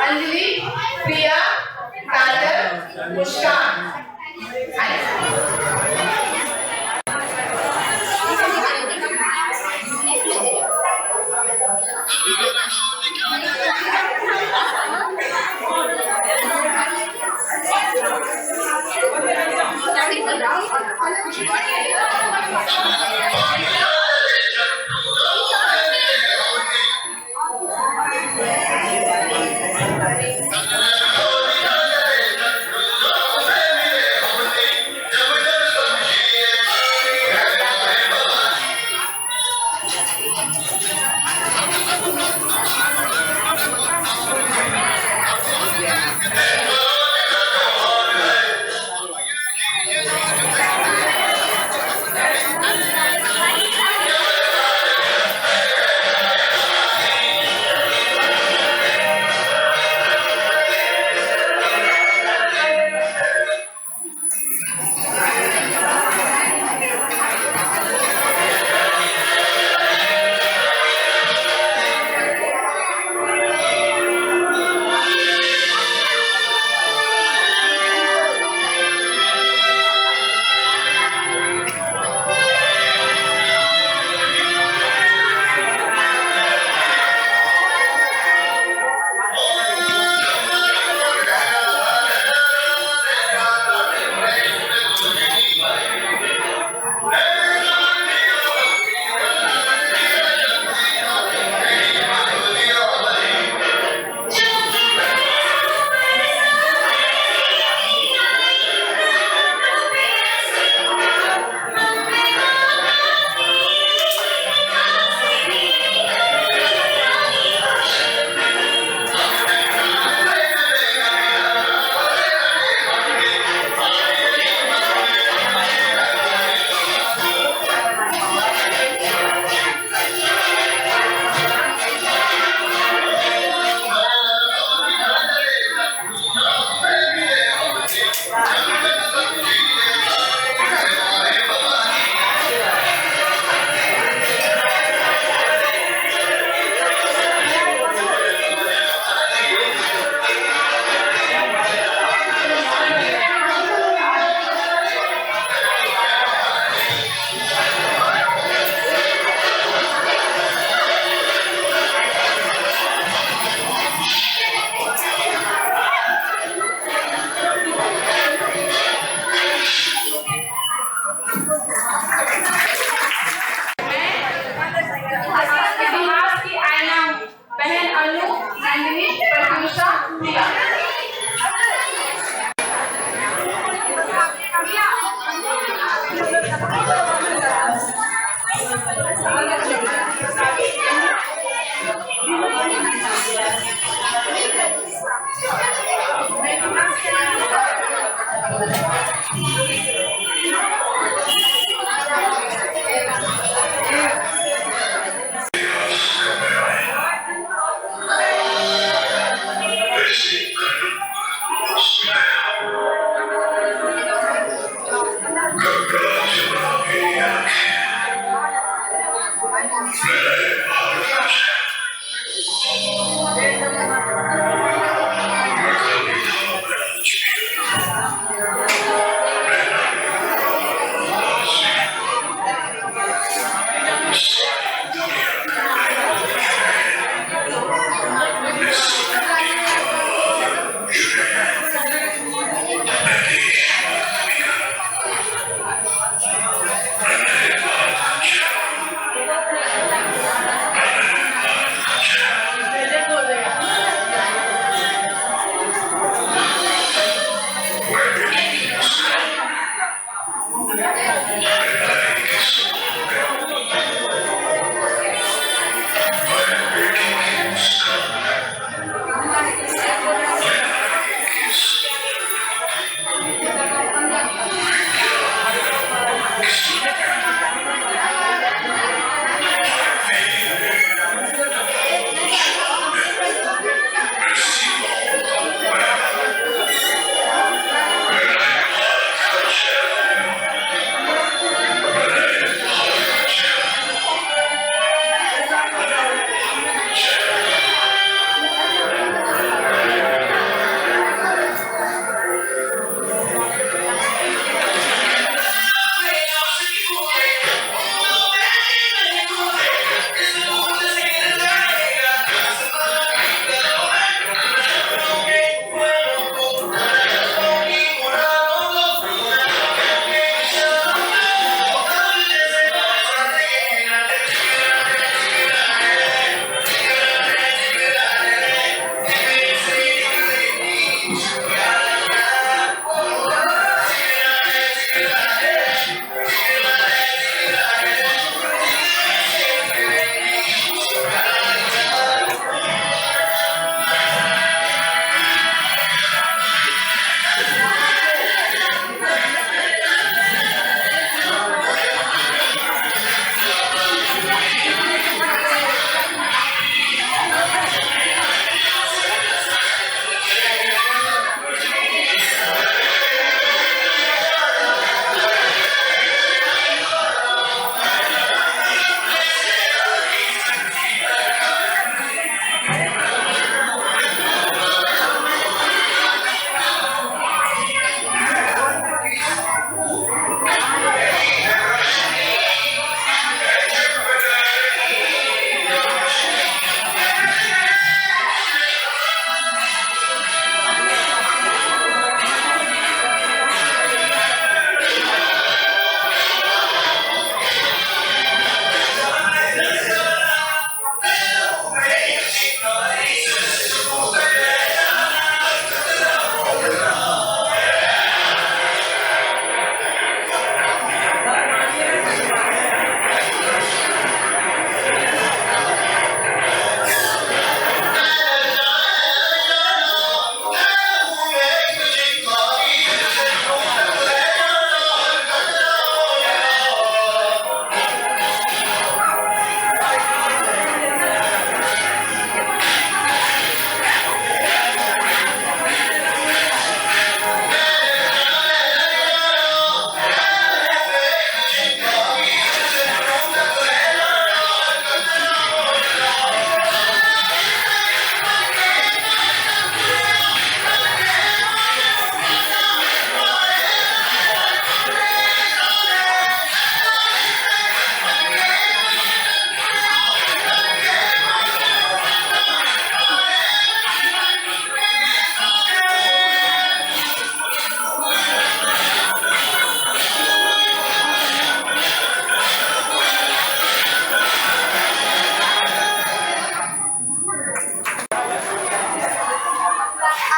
अंजलि, प्रिया, काजल, मुस्कान।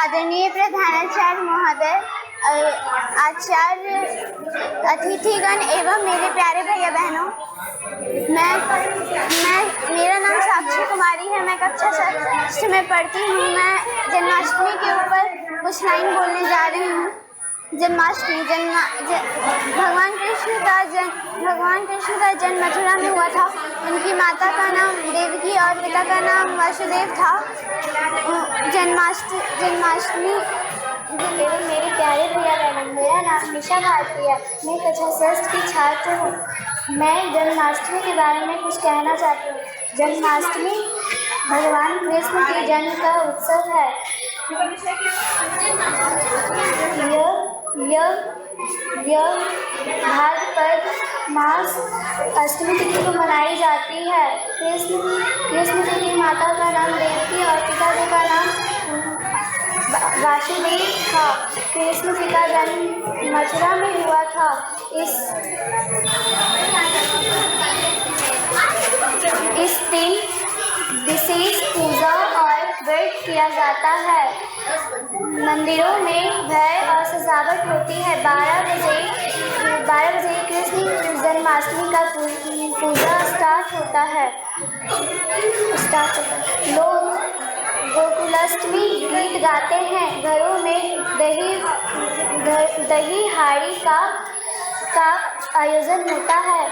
आदरणीय प्रधानाचार्य महोदय, आचार्य, अतिथिगण एवं मेरे प्यारे भैया बहनों, मेरा नाम साक्षी कुमारी है। मैं कक्षा 6 में पढ़ती हूँ। मैं जन्माष्टमी के ऊपर कुछ लाइन बोलने जा रही हूँ। जन्माष्टमी भगवान कृष्ण का जन्म मथुरा में हुआ था। उनकी माता का नाम देवकी और पिता का नाम वासुदेव था। जन्माष्टमी मेरे प्यारे भैया बहन, मेरा नाम निशा भारती है। मैं कक्षा 6 की छात्र हूँ। मैं जन्माष्टमी के बारे में कुछ कहना चाहती हूँ। जन्माष्टमी भगवान कृष्ण के जन्म का उत्सव है। यह भाद्रपद मास अष्टमी तिथि को मनाई जाती है। कृष्ण जी की माता का नाम देवकी और पिताजी का नाम वासुदेव था। कृष्ण जी का जन्म मथुरा में हुआ था। इस दिन विशेष पूजा और व्रत किया जाता है। मंदिरों में भय और सजावट होती है। 12 बजे कृष्ण जन्माष्टमी का पूजा स्टार्ट होता है। लोग गोकुलाष्टमी गीत गाते हैं। घरों में दही हांडी का आयोजन होता है।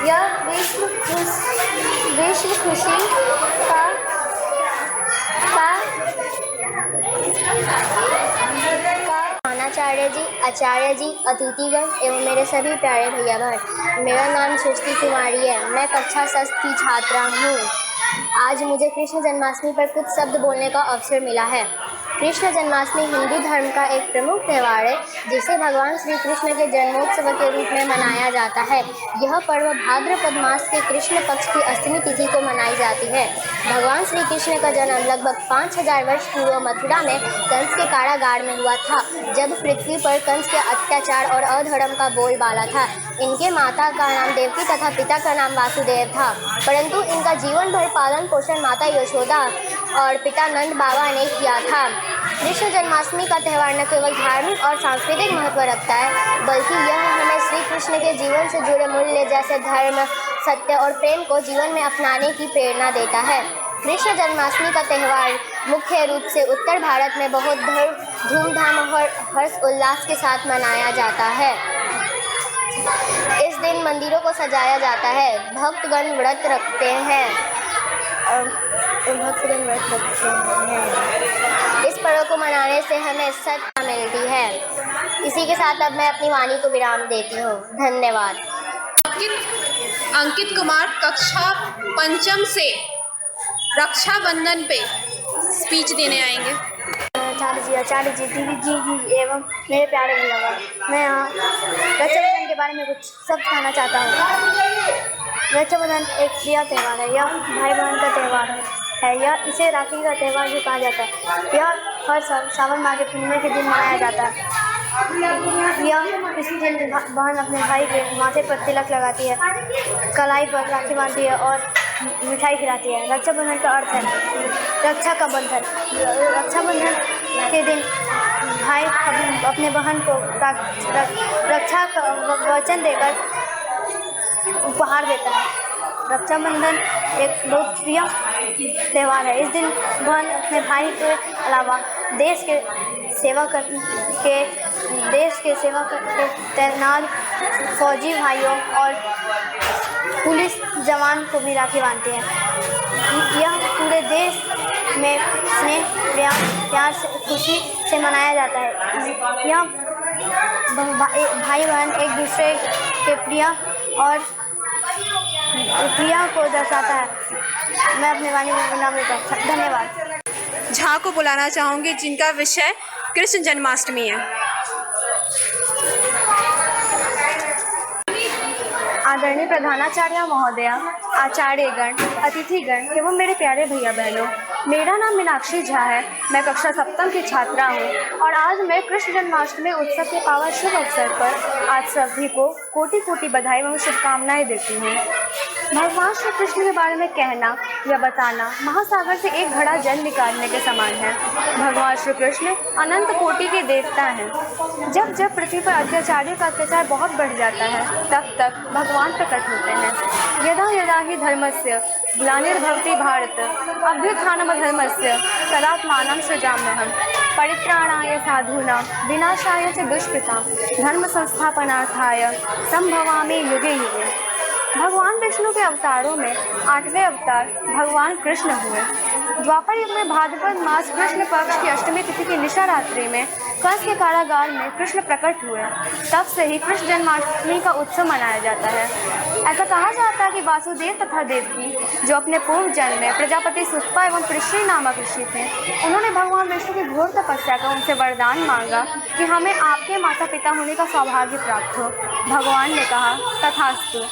यह विश्व खुशी का आचार्य जी, अतिथिगण एवं मेरे सभी प्यारे भैया बहन, मेरा नाम सृष्टि कुमारी है। मैं कक्षा 6 की छात्रा हूँ। आज मुझे कृष्ण जन्माष्टमी पर कुछ शब्द बोलने का अवसर मिला है। कृष्ण जन्माष्टमी हिंदू धर्म का एक प्रमुख त्यौहार है, जिसे भगवान श्री कृष्ण के जन्मोत्सव के रूप में मनाया जाता है। यह पर्व भाद्रपद मास के कृष्ण पक्ष की अष्टमी तिथि को मनाई जाती है। भगवान श्री कृष्ण का जन्म लगभग 5000 वर्ष पूर्व मथुरा में कंस के कारागार में हुआ था, जब पृथ्वी पर कंस के अत्याचार और अधर्म का बोलबाला था। इनके माता का नाम देवकी तथा पिता का नाम वासुदेव था, परंतु इनका जीवन भर पालन पोषण माता यशोदा और पिता नंद बाबा ने किया था। कृष्ण जन्माष्टमी का त्यौहार न केवल धार्मिक और सांस्कृतिक महत्व रखता है, बल्कि यह हमें श्री कृष्ण के जीवन से जुड़े मूल्य जैसे धर्म, सत्य और प्रेम को जीवन में अपनाने की प्रेरणा देता है। कृष्ण जन्माष्टमी का त्यौहार मुख्य रूप से उत्तर भारत में बहुत धूमधाम और हर्ष उल्लास के साथ मनाया जाता है। इस दिन मंदिरों को सजाया जाता है। भक्तगण व्रत रखते हैं। इस पर्व को मनाने से हमें सत्ता मिलती है। इसी के साथ अब मैं अपनी वाणी को विराम देती हूँ। धन्यवाद। अंकित कुमार कक्षा 5 से रक्षाबंधन पे स्पीच देने आएंगे। आचार्य जी, दीदी जी एवं मेरे प्यारे भैया, मैं यहाँ रक्षाबंधन के बारे में कुछ शब्द कहना चाहता हूँ। रक्षाबंधन एक प्रिय त्यौहार है। यह भाई बहन का त्यौहार है। यह इसे राखी का त्यौहार भी कहा जाता है। यह हर साल सावन माह के पूर्णिमा के दिन मनाया जाता है। इस दिन बहन अपने भाई के माथे पर तिलक लगाती है, कलाई पर राखी बांधती है और मिठाई खिलाती है। रक्षाबंधन का अर्थ है रक्षा का बंधन। रक्षाबंधन के दिन भाई अपने बहन को रक्षा का वचन देकर उपहार देता है। रक्षाबंधन एक बहुत प्रिय त्यौहार है। इस दिन बहन अपने भाई के अलावा देश के सेवा करके तैनात फौजी भाइयों और पुलिस जवान को भी राखी बांधते हैं। यह पूरे देश में स्नेह प्यार से खुशी से मनाया जाता है। यह भाई बहन एक दूसरे के प्रिय को दर्शाता है। मैं अपने वाणी को विराम देता हूँ। धन्यवाद। झा को बुलाना चाहूँगी, जिनका विषय कृष्ण जन्माष्टमी है। आदरणीय प्रधानाचार्य महोदया, आचार्यगण, अतिथिगण एवं मेरे प्यारे भैया बहनों, मेरा नाम मीनाक्षी झा है। मैं कक्षा 7 की छात्रा हूँ और आज मैं कृष्ण जन्माष्टमी उत्सव के पावन शुभ अवसर पर आज सभी को कोटि कोटि बधाई एवं शुभकामनाएं देती हूँ। भगवान श्री कृष्ण के बारे में कहना या बताना महासागर से एक घड़ा जल निकालने के समान है। भगवान श्री कृष्ण अनंत कोटि के देवता हैं। जब जब पृथ्वी पर अत्याचारियों का अत्याचार बहुत बढ़ जाता है, तब तक भगवान प्रकट होते हैं। यदा यदा हि धर्मस्य ग्लानिर्भवति भारत अभ्युत्थानमधर्मस्य तदात्मानं सृजाम्यहम् परित्राणाय साधूनां विनाशाय च दुष्कृतां धर्म संस्थापनार्थाय संभवामि युगे युगे। भगवान विष्णु के अवतारों में 8वें अवतार भगवान कृष्ण हुए। द्वापर युग में भाद्रपद मास कृष्ण पक्ष की अष्टमी तिथि की निशा रात्रि में कंस के कारागार में कृष्ण प्रकट हुए। तब से ही कृष्ण जन्माष्टमी का उत्सव मनाया जाता है। ऐसा कहा जाता है कि वासुदेव तथा देवकी, जो अपने पूर्व जन्म में प्रजापति सुतपा एवं पृश्री नामक ऋषि थे, उन्होंने भगवान विष्णु की घोर तपस्या कर उनसे वरदान मांगा कि हमें आपके माता पिता होने का सौभाग्य प्राप्त हो। भगवान ने कहा तथास्तु।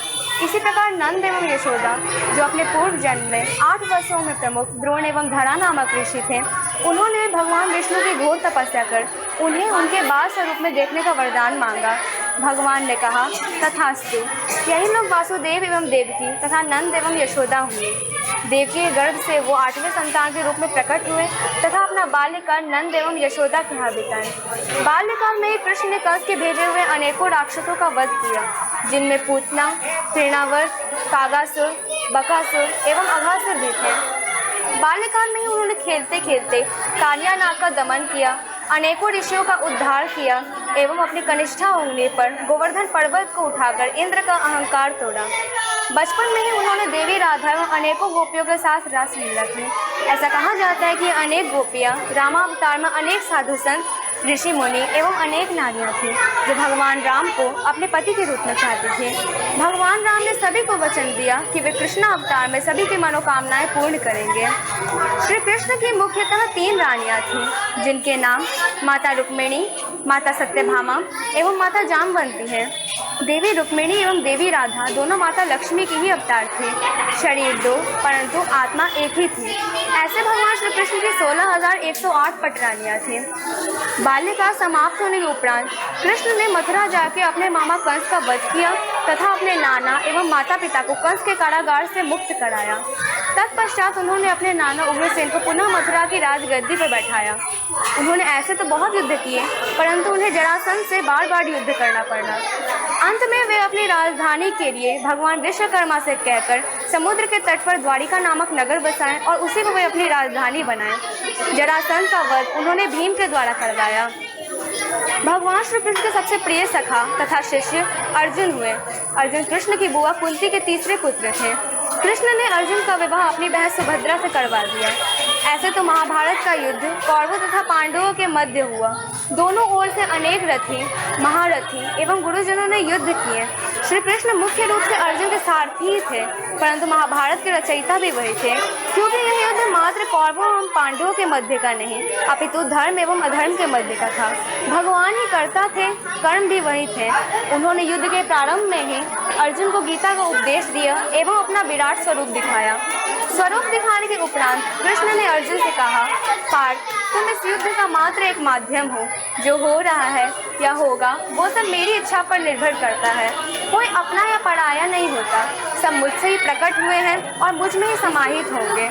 इसी प्रकार नंद एवं यशोदा, जो अपने पूर्व जन्म में 8 वर्षों में प्रमुख द्रोण एवं धरा नामक ऋषि थे, उन्होंने भगवान विष्णु की घोर तपस्या कर उन्हें उनके बाल स्वरूप में देखने का वरदान मांगा। भगवान ने कहा तथास्तु। यही लोग वासुदेव एवं देवकी तथा नंद एवं यशोदा हुए। देवकी के गर्भ से वो 8वें संतान के रूप में प्रकट हुए तथा अपना बाल्यकाल नंद एवं यशोदा के यहाँ बिताए। बाल्यकाल में ही कृष्ण ने कंस के भेजे हुए अनेकों राक्षसों का वध किया, जिनमें पूतना, तृणावर्त, कागासुर, बकासुर एवं अघासुर भी थे। बाल्यकाल में ही उन्होंने खेलते खेलते कालियानाग का दमन किया, अनेकों ऋषियों का उद्धार किया एवं अपनी कनिष्ठा उंगली पर गोवर्धन पर्वत को उठाकर इंद्र का अहंकार तोड़ा। बचपन में ही उन्होंने देवी राधा एवं अनेकों गोपियों के साथ रास लीला की। ऐसा कहा जाता है कि अनेक गोपियाँ रामावतार में अनेक साधु संत, ऋषि मुनि एवं अनेक नारियाँ थीं, जो भगवान राम को अपने पति के रूप में चाहती थी। भगवान राम ने सभी को वचन दिया कि वे कृष्ण अवतार में सभी की मनोकामनाएं पूर्ण करेंगे। श्री कृष्ण की मुख्यतः 3 रानियाँ थीं, जिनके नाम माता रुक्मिणी, माता सत्यभामा एवं माता जामवंती हैं। देवी रुक्मिणी एवं देवी राधा दोनों माता लक्ष्मी की ही अवतार थे। शरीर 2 परंतु आत्मा एक ही थी। ऐसे भगवान श्री कृष्ण की 16,108 पटरानियाँ थीं। बाल्यकाल समाप्त होने के उपरांत कृष्ण ने मथुरा जाकर अपने मामा कंस का वध किया तथा अपने नाना एवं माता पिता को कंस के कारागार से मुक्त कराया। तत्पश्चात उन्होंने अपने नाना उग्रसेन को पुनः मथुरा की राजगद्दी पर बैठाया। उन्होंने ऐसे तो बहुत युद्ध किए, परंतु उन्हें जरासंध से बार बार युद्ध करना पड़ा। अंत में वे अपनी राजधानी के लिए भगवान विश्वकर्मा से कहकर समुद्र के तट पर द्वारिका नामक नगर बसाएं और उसी को वे अपनी राजधानी बनाएं। जरासंध का वध उन्होंने भीम के द्वारा करवाया। भगवान श्री कृष्ण के सबसे प्रिय सखा तथा शिष्य अर्जुन हुए। अर्जुन कृष्ण की बुआ कुंती के तीसरे पुत्र थे। कृष्ण ने अर्जुन का विवाह अपनी बहन सुभद्रा से करवा दिया। ऐसे तो महाभारत का युद्ध कौरवों तथा पांडवों के मध्य हुआ। दोनों ओर से अनेक रथी, महारथी एवं गुरुजनों ने युद्ध किए। श्री कृष्ण मुख्य रूप से अर्जुन के सारथी ही थे, परंतु महाभारत के रचयिता भी वही थे, क्योंकि यह युद्ध मात्र कौरवों एवं पांडवों के मध्य का नहीं, अपितु धर्म एवं अधर्म के मध्य का था। भगवान ही कर्ता थे, कर्म भी वही थे। उन्होंने युद्ध के प्रारंभ में ही अर्जुन को गीता का उपदेश दिया एवं अपना विराट स्वरूप दिखाया। स्वरूप दिखाने के उपरांत कृष्ण ने अर्जुन से कहा, पार्थ, तुम इस युद्ध का मात्र एक माध्यम हो। जो हो रहा है या होगा वो सब मेरी इच्छा पर निर्भर करता है। कोई अपना या पराया नहीं होता, सब मुझसे ही प्रकट हुए हैं और मुझ में ही समाहित होंगे।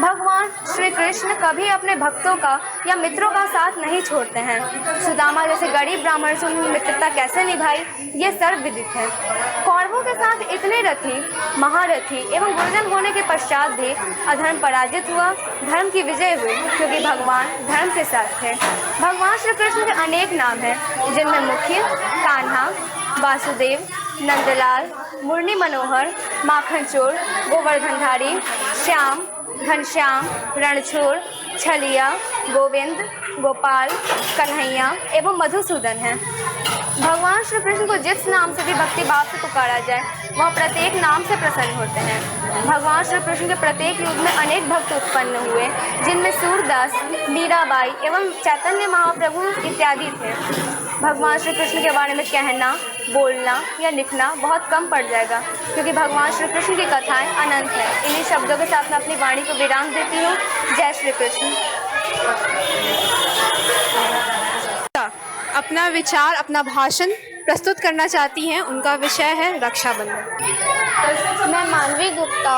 भगवान श्री कृष्ण कभी अपने भक्तों का या मित्रों का साथ नहीं छोड़ते हैं। सुदामा जैसे गरीब ब्राह्मण से उन्होंने मित्रता कैसे निभाई, ये सर्वविदित है। कौरवों के साथ इतने रथी, महारथी एवं गुरुजन होने के पश्चात भी अधर्म पराजित हुआ, धर्म की विजय हुई, क्योंकि भगवान धर्म के साथ थे। भगवान श्री कृष्ण के अनेक नाम हैं, जिनमें मुख्य कान्हा, वासुदेव, नंदलाल, मुरली मनोहर, माखनचोर, गोवर्धनधारी, श्याम, घनश्याम, रणछोड़, छलिया, गोविंद, गोपाल, कन्हैया एवं मधुसूदन हैं। भगवान श्री कृष्ण को जिस नाम से भी भक्ति भाव से पुकारा जाए, वह प्रत्येक नाम से प्रसन्न होते हैं। भगवान श्री कृष्ण के प्रत्येक युग में अनेक भक्त उत्पन्न हुए, जिनमें सूरदास, मीराबाई एवं चैतन्य महाप्रभु इत्यादि थे। भगवान श्री कृष्ण के बारे में कहना, बोलना या लिखना बहुत कम पड़ जाएगा, क्योंकि भगवान श्री कृष्ण की कथाएं अनंत हैं। इन्हीं शब्दों के साथ मैं अपनी वाणी को विराम देती हूँ। जय श्री कृष्ण। अपना विचार, अपना भाषण प्रस्तुत करना चाहती हैं। उनका विषय है रक्षाबंधन। मैं मानवी गुप्ता,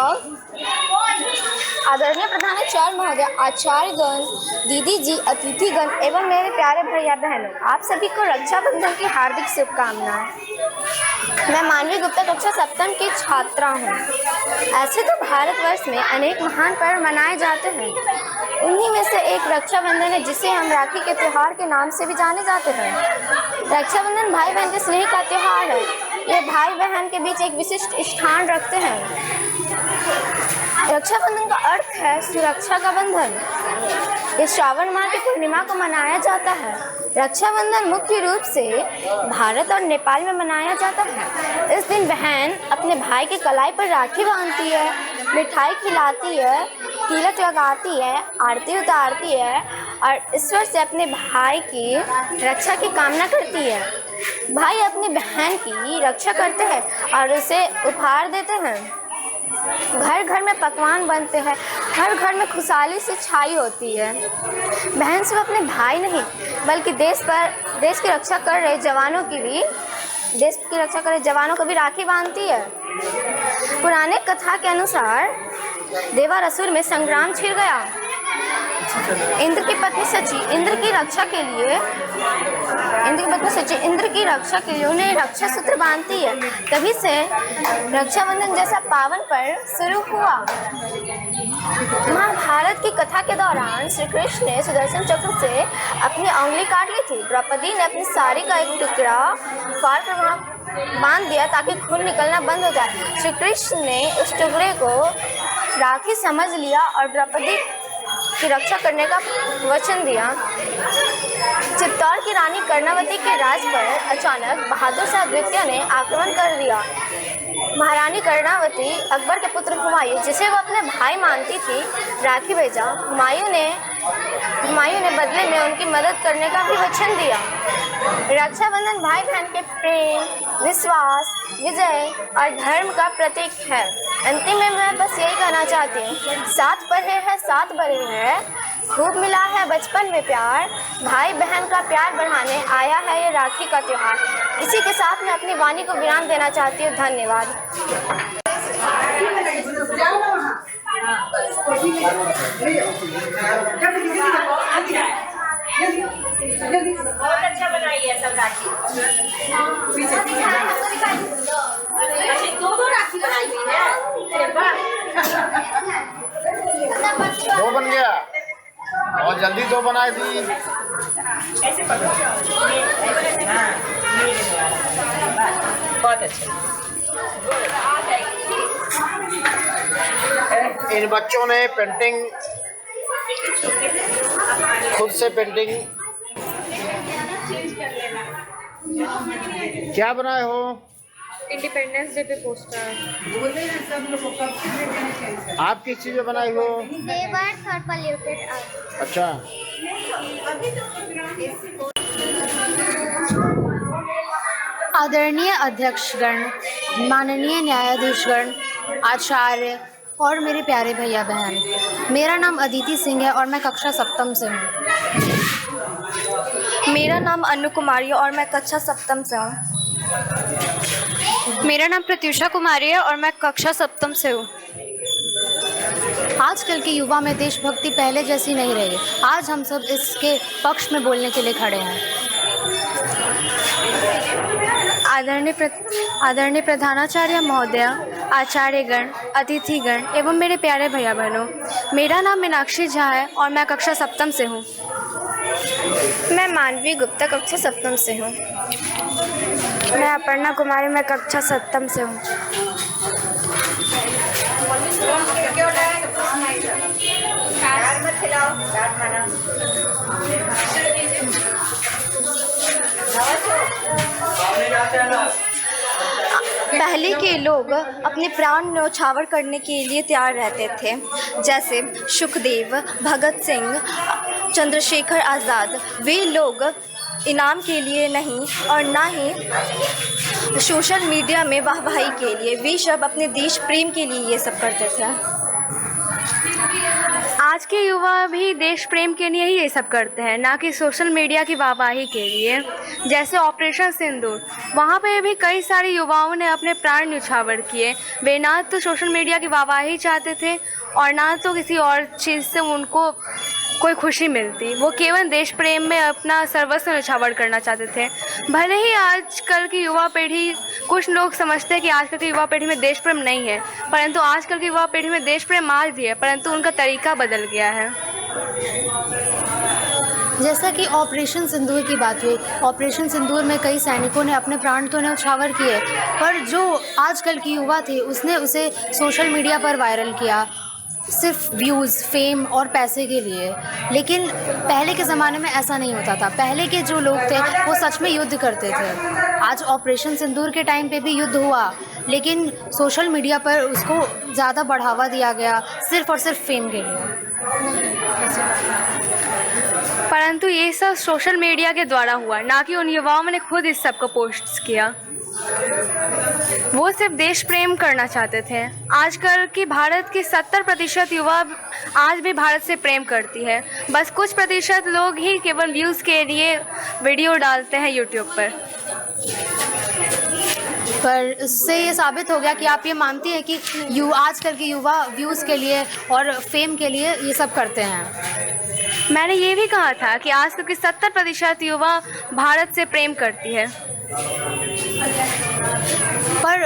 आदरणीय प्रधानाचार्य महोदय, आचार्यगण, दीदी जी, अतिथिगण एवं मेरे प्यारे भैया बहनों, आप सभी को रक्षाबंधन की हार्दिक शुभकामनाएं। मैं मानवी गुप्ता कक्षा 7वीं की छात्रा हूँ। ऐसे तो भारतवर्ष में अनेक महान पर्व मनाए जाते हैं, उन्हीं में से एक रक्षाबंधन है, जिसे हम राखी के त्यौहार के नाम से भी जाने जाते हैं। रक्षाबंधन भाई बहन के स्नेह का त्यौहार है। ये भाई बहन के बीच एक विशिष्ट स्थान रखते हैं। रक्षाबंधन का अर्थ है सुरक्षा का बंधन। ये श्रावण माह की पूर्णिमा को मनाया जाता है। रक्षाबंधन मुख्य रूप से भारत और नेपाल में मनाया जाता है। इस दिन बहन अपने भाई के कलाई पर राखी बांधती है, मिठाई खिलाती है, तिलक लगाती है, आरती उतारती है और ईश्वर से अपने भाई की रक्षा की कामना करती है। भाई अपनी बहन की रक्षा करते हैं और उसे उपहार देते हैं। घर घर में पकवान बनते हैं, हर घर में खुशहाली से छाई होती है। बहन सिर्फ अपने भाई नहीं बल्कि देश की रक्षा कर रहे जवानों को भी राखी बांधती है। पुराने कथा के अनुसार देवासुर में संग्राम छिड़ गया। इंद्र की पत्नी सची इंद्र की रक्षा के लिए उन्हें रक्षा सूत्र बांधती है। तभी से रक्षाबंधन जैसा पावन पर्व शुरू हुआ। महाभारत की कथा के दौरान श्री कृष्ण ने सुदर्शन चक्र से अपनी उंगली काट ली थी। द्रौपदी ने अपनी साड़ी का एक टुकड़ा फाड़ कर वहां बांध दिया ताकि खून निकलना बंद हो जाए। श्री कृष्ण ने उस टुकड़े को राखी समझ लिया और द्रौपदी की रक्षा करने का वचन दिया। चित्तौड़ की रानी कर्णावती के राज पर अचानक बहादुर शाह द्वितीय ने आक्रमण कर दिया। महारानी कर्णावती अकबर के पुत्र हुमायूं, जिसे वो अपने भाई मानती थी, राखी भेजा। हुमायूं ने बदले में उनकी मदद करने का भी वचन दिया। रक्षाबंधन भाई बहन के प्रेम, विश्वास, विजय और धर्म का प्रतीक है। अंतिम में मैं बस यही कहना चाहती हूँ, साथ पढ़े हैं साथ बढ़े हैं, खूब मिला है बचपन में प्यार। भाई बहन का प्यार बढ़ाने आया है ये राखी का त्योहार। इसी के साथ मैं अपनी वाणी को विराम देना चाहती हूँ। धन्यवाद। बहुत अच्छा बनाई है सब राखी। दो राखी बनाई हुई है। दो बन गया और जल्दी दो बनाई थी। ऐसे बहुत अच्छा। इन बच्चों ने पेंटिंग खुद से क्या बनाए हो? इंडिपेंडेंस डे पे पोस्टर। आप किस चीज में बनाई हो? सेव अर्थ और पॉल्यूटेड अर्थ। अच्छा। आदरणीय अध्यक्षगण, माननीय न्यायाधीशगण, आचार्य और मेरे प्यारे भैया बहन, मेरा नाम अदिति सिंह है और मैं कक्षा सप्तम से हूँ। मेरा नाम अनु कुमारी है और मैं कक्षा सप्तम से हूँ। मेरा नाम प्रत्युषा कुमारी है और मैं कक्षा सप्तम से हूँ। आजकल के युवा में देशभक्ति पहले जैसी नहीं रही। आज हम सब इसके पक्ष में बोलने के लिए खड़े हैं। आदरणीय प्रधानाचार्य महोदया, आचार्यगण, अतिथिगण एवं मेरे प्यारे भैया बहनों, मेरा नाम मीनाक्षी झा है और मैं कक्षा सप्तम से हूँ। मैं मानवी गुप्ता कक्षा सप्तम से हूँ। मैं अपर्णा कुमारी, मैं कक्षा सप्तम से हूँ। पहले के लोग अपने प्राण न्यौछावर करने के लिए तैयार रहते थे, जैसे सुखदेव, भगत सिंह, चंद्रशेखर आज़ाद। वे लोग इनाम के लिए नहीं और ना ही सोशल मीडिया में वाहवाही के लिए, वे सब अपने देश प्रेम के लिए ये सब करते थे। आज के युवा भी देश प्रेम के लिए ही ये सब करते हैं, ना कि सोशल मीडिया की वाहवाही के लिए। जैसे ऑपरेशन सिंदूर, वहाँ पे भी कई सारे युवाओं ने अपने प्राण न्यौछावर किए। वे ना तो सोशल मीडिया की वाहवाही चाहते थे और ना तो किसी और चीज़ से उनको कोई खुशी मिलती। वो केवल देश प्रेम में अपना सर्वस्व न्यौछावर करना चाहते थे। भले ही आजकल की युवा पीढ़ी, कुछ लोग समझते हैं कि आजकल की युवा पीढ़ी में देश प्रेम नहीं है, परंतु आजकल की युवा पीढ़ी में देश प्रेम आज भी है, परंतु उनका तरीका बदल गया है। जैसा कि ऑपरेशन सिंदूर की बात हुई, ऑपरेशन सिंदूर में कई सैनिकों ने अपने प्राण तो न्यौछावर किए, पर जो आजकल की युवा थी उसने उसे सोशल मीडिया पर वायरल किया सिर्फ व्यूज़, फेम और पैसे के लिए। लेकिन पहले के ज़माने में ऐसा नहीं होता था। पहले के जो लोग थे वो सच में युद्ध करते थे। आज ऑपरेशन सिंदूर के टाइम पे भी युद्ध हुआ, लेकिन सोशल मीडिया पर उसको ज़्यादा बढ़ावा दिया गया सिर्फ और सिर्फ फेम के लिए। परंतु ये सब सोशल मीडिया के द्वारा हुआ, ना कि उन युवाओं ने खुद इस सब को पोस्ट किया। वो सिर्फ देश प्रेम करना चाहते थे। आजकल की भारत के 70% युवा आज भी भारत से प्रेम करती है। बस कुछ प्रतिशत लोग ही केवल व्यूज़ के लिए वीडियो डालते हैं यूट्यूब पर इससे ये साबित हो गया कि आप ये मानती हैं कि आजकल के युवा व्यूज़ के लिए और फेम के लिए ये सब करते हैं। मैंने ये भी कहा था कि आजकल के 70% युवा भारत से प्रेम करती है। पर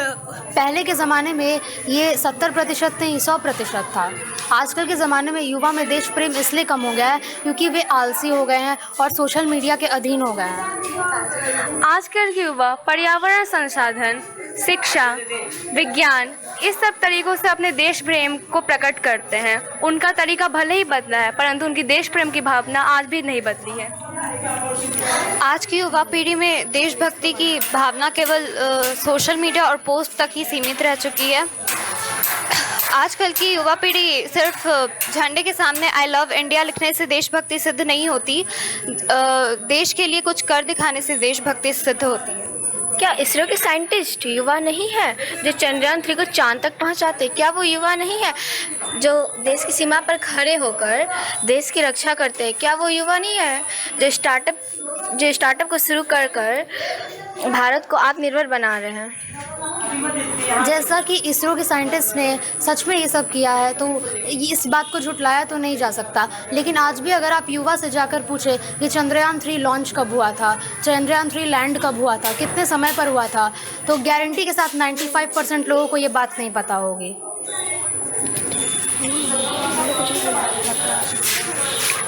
पहले के ज़माने में ये 70% नहीं 100% था। आजकल के ज़माने में युवा में देश प्रेम इसलिए कम हो गया है क्योंकि वे आलसी हो गए हैं और सोशल मीडिया के अधीन हो गए हैं। आजकल के युवा पर्यावरण संसाधन, शिक्षा, विज्ञान इस सब तरीक़ों से अपने देश प्रेम को प्रकट करते हैं। उनका तरीका भले ही बदला है, परंतु उनकी देश प्रेम की भावना आज भी नहीं बदली है। आज की युवा पीढ़ी में देशभक्ति की भावना केवल सोशल मीडिया और पोस्ट तक ही सीमित रह चुकी है। आजकल की युवा पीढ़ी सिर्फ झंडे के सामने आई लव इंडिया लिखने से देशभक्ति सिद्ध नहीं होती, देश के लिए कुछ कर दिखाने से देशभक्ति सिद्ध होती है। क्या इसरो के साइंटिस्ट युवा नहीं है जो चंद्रयान 3 को चांद तक पहुंचाते? क्या वो युवा नहीं है जो देश की सीमा पर खड़े होकर देश की रक्षा करते हैं? क्या वो युवा नहीं है जो स्टार्टअप को शुरू कर भारत को आत्मनिर्भर बना रहे हैं? जैसा कि इसरो के साइंटिस्ट ने सच में ये सब किया है तो इस बात को झुटलाया तो नहीं जा सकता। लेकिन आज भी अगर आप युवा से जाकर पूछे कि चंद्रयान 3 लॉन्च कब हुआ था, चंद्रयान 3 लैंड कब हुआ था, कितने समय पर हुआ था, तो गारंटी के साथ 95% लोगों को ये बात नहीं पता होगी।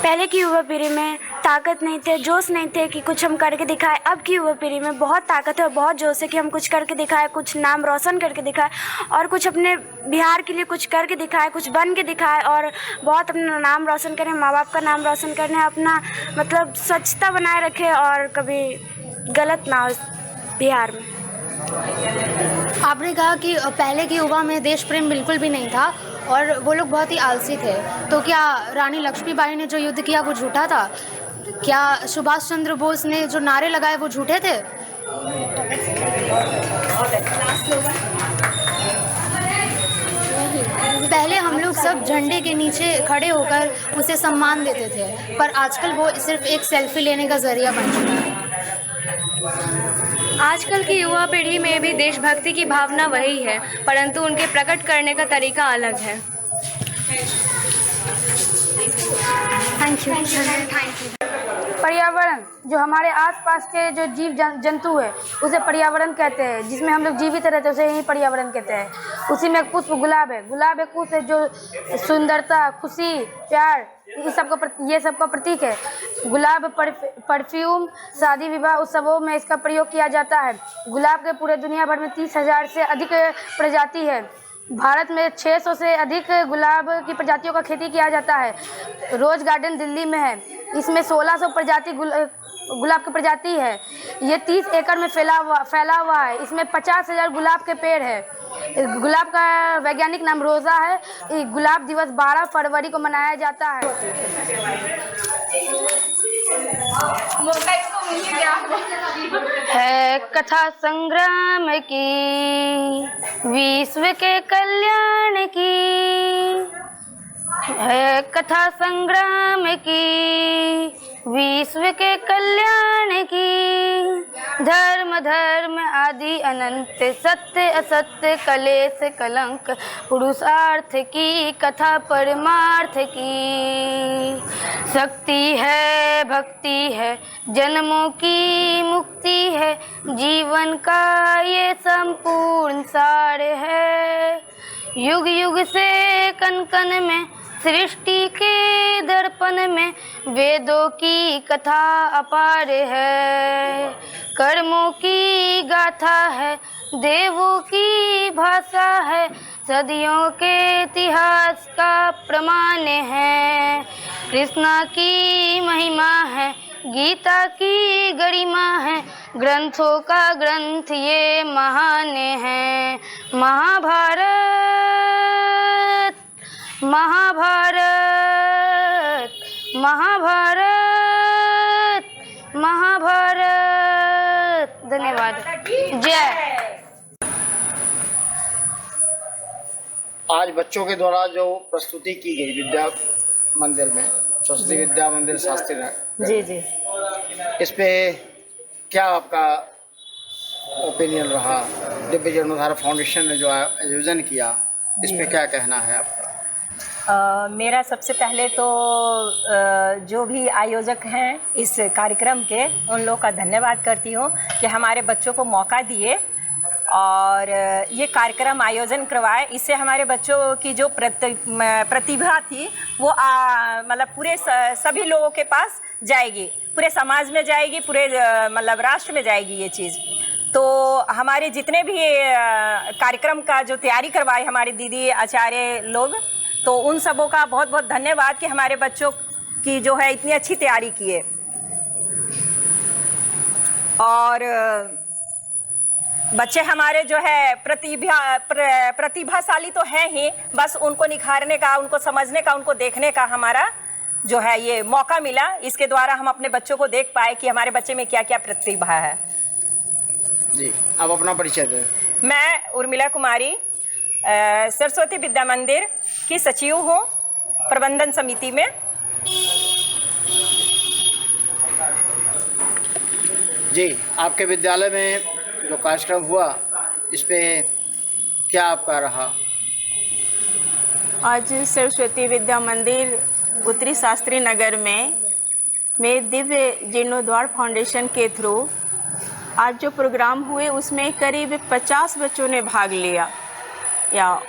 पहले की युवा पीढ़ी में ताकत नहीं थे, जोश नहीं थे कि कुछ हम करके दिखाएं। अब की युवा पीढ़ी में बहुत ताकत है और बहुत जोश है कि हम कुछ करके दिखाएं, कुछ नाम रोशन करके दिखाएं और कुछ अपने बिहार के लिए कुछ करके दिखाएं, कुछ बन के दिखाएं और बहुत अपना नाम रोशन करें, माँ बाप का नाम रोशन करें, अपना मतलब स्वच्छता बनाए रखें और कभी गलत ना हो बिहार में। आपने कहा कि पहले के युवा में देश प्रेम बिल्कुल भी नहीं था और वो लोग बहुत ही आलसी थे, तो क्या रानी लक्ष्मीबाई ने जो युद्ध किया वो झूठा था? क्या सुभाष चंद्र बोस ने जो नारे लगाए वो झूठे थे? पहले हम लोग सब झंडे के नीचे खड़े होकर उसे सम्मान देते थे, पर आजकल वो सिर्फ एक सेल्फी लेने का जरिया बन चुका है। आजकल की युवा पीढ़ी में भी देशभक्ति की भावना वही है, परंतु उनके प्रकट करने का तरीका अलग है। Thank you. पर्यावरण जो हमारे आसपास के जो जीव जंतु है उसे पर्यावरण कहते हैं, जिसमें हम लोग जीवित रहते हैं उसे ही पर्यावरण कहते हैं। उसी में एक पुष्प गुलाब है। गुलाब एक पुष्प है जो सुंदरता, खुशी, प्यार ये सबका प्रतीक है। गुलाब परफ्यूम, शादी विवाह उत्सवों में इसका प्रयोग किया जाता है। गुलाब के पूरे दुनिया भर में 30,000 से अधिक प्रजाति है। भारत में 600 से अधिक गुलाब की प्रजातियों का खेती किया जाता है। रोज गार्डन दिल्ली में है, इसमें 1600 प्रजाति गुलाब की प्रजाति है। ये 30 एकड़ में फैला हुआ है। इसमें 50,000 गुलाब के पेड़ है। गुलाब का वैज्ञानिक नाम रोज़ा है। गुलाब दिवस 12 फरवरी को मनाया जाता है। है कथा संग्राम की, विश्व के कल्याण की, है कथा संग्राम की, विश्व के कल्याण की। धर्म आदि अनंत, सत्य असत्य कलेश कलंक, पुरुषार्थ की कथा परमार्थ की। शक्ति है भक्ति है, जन्मों की मुक्ति है, जीवन का ये संपूर्ण सार है। युग युग से कन कन में सृष्टि के दर्पण में वेदों की कथा अपार है, कर्मों की गाथा है, देवों की भाषा है, सदियों के इतिहास का प्रमाण है। कृष्णा की महिमा है, गीता की गरिमा है, ग्रंथों का ग्रंथ ये महान है। महाभारत महाभारत महाभारत महाभारत। धन्यवाद। जय। आज बच्चों के द्वारा जो प्रस्तुति की गई विद्या मंदिर में, सरस्वती विद्या मंदिर शास्त्री नगर, जी जी, इस पे क्या आपका ओपिनियन रहा? दिव्य जीर्णोद्धार फाउंडेशन ने जो आयोजन किया, इस पे क्या कहना है आपका? मेरा सबसे पहले तो जो भी आयोजक हैं इस कार्यक्रम के, उन लोगों का धन्यवाद करती हूँ कि हमारे बच्चों को मौका दिए और ये कार्यक्रम आयोजन करवाए। इससे हमारे बच्चों की जो प्रतिभा थी वो मतलब पूरे सभी लोगों के पास जाएगी, पूरे समाज में जाएगी, पूरे मतलब राष्ट्र में जाएगी ये चीज़। तो हमारे जितने भी कार्यक्रम का जो तैयारी करवाए हमारे दीदी आचार्य लोग, तो उन सबों का बहुत बहुत धन्यवाद कि हमारे बच्चों की जो है इतनी अच्छी तैयारी किए। और बच्चे हमारे जो है प्रतिभाशाली तो हैं ही, बस उनको निखारने का, उनको समझने का, उनको देखने का हमारा जो है ये मौका मिला। इसके द्वारा हम अपने बच्चों को देख पाए कि हमारे बच्चे में क्या क्या प्रतिभा है। जी, आप अपना परिचय दें। मैं उर्मिला कुमारी सरस्वती विद्या मंदिर की सचिव हूँ प्रबंधन समिति में। जी, आपके विद्यालय में जो कार्यक्रम हुआ, इस पे क्या आपका रहा? आज सरस्वती विद्या मंदिर उत्तरी शास्त्री नगर में दिव्य जीर्णोद्धार फाउंडेशन के थ्रू आज जो प्रोग्राम हुए उसमें करीब 50 बच्चों ने भाग लिया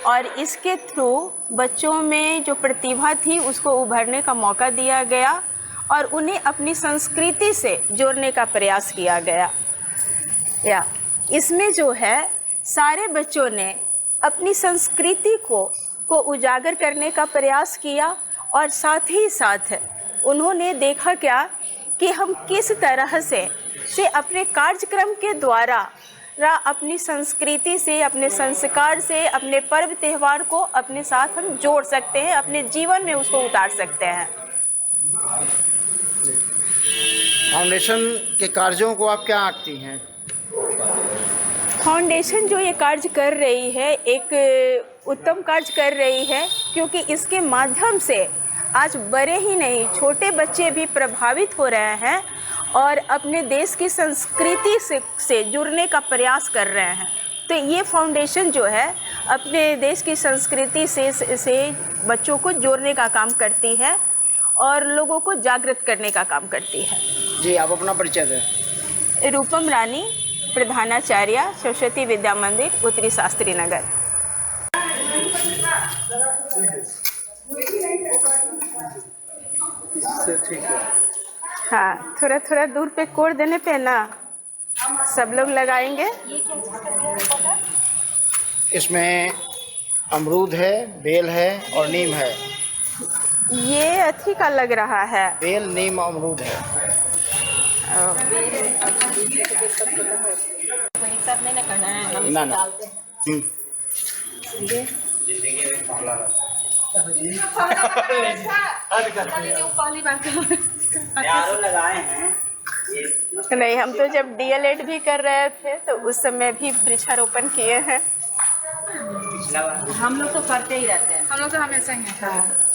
और इसके थ्रू बच्चों में जो प्रतिभा थी उसको उभरने का मौका दिया गया और उन्हें अपनी संस्कृति से जोड़ने का प्रयास किया गया। इसमें जो है सारे बच्चों ने अपनी संस्कृति को उजागर करने का प्रयास किया और साथ ही साथ उन्होंने देखा क्या कि हम किस तरह से अपने कार्यक्रम के द्वारा अपनी संस्कृति से, अपने संस्कार से, अपने पर्व त्यौहार को अपने साथ हम जोड़ सकते हैं, अपने जीवन में उसको उतार सकते हैं। फाउंडेशन के कार्यों को आप क्या आंकती हैं? फाउंडेशन जो ये कार्य कर रही है एक उत्तम कार्य कर रही है, क्योंकि इसके माध्यम से आज बड़े ही नहीं छोटे बच्चे भी प्रभावित हो रहे हैं और अपने देश की संस्कृति से जुड़ने का प्रयास कर रहे हैं। तो ये फाउंडेशन जो है अपने देश की संस्कृति से बच्चों को जोड़ने का काम करती है और लोगों को जागृत करने का काम करती है। जी, आप अपना परिचय दें। रूपम रानी, प्रधानाचार्य, सरस्वती विद्या मंदिर, उत्तरी शास्त्री नगर। हाँ, थोड़ा थोड़ा दूर पे कोड देने पे ना सब लोग लगाएंगे। इसमें अमरूद है, बेल है और नीम है। ये अथी का लग रहा है, बेल, नीम, अमरूद है। ना ना। नहीं, हम तो जब DLED भी कर रहे थे तो उस समय भी वृक्षारोपण किए हैं। हम लोग तो करते ही रहते हैं। हम लोग तो हमेशा ही हैं। हाँ।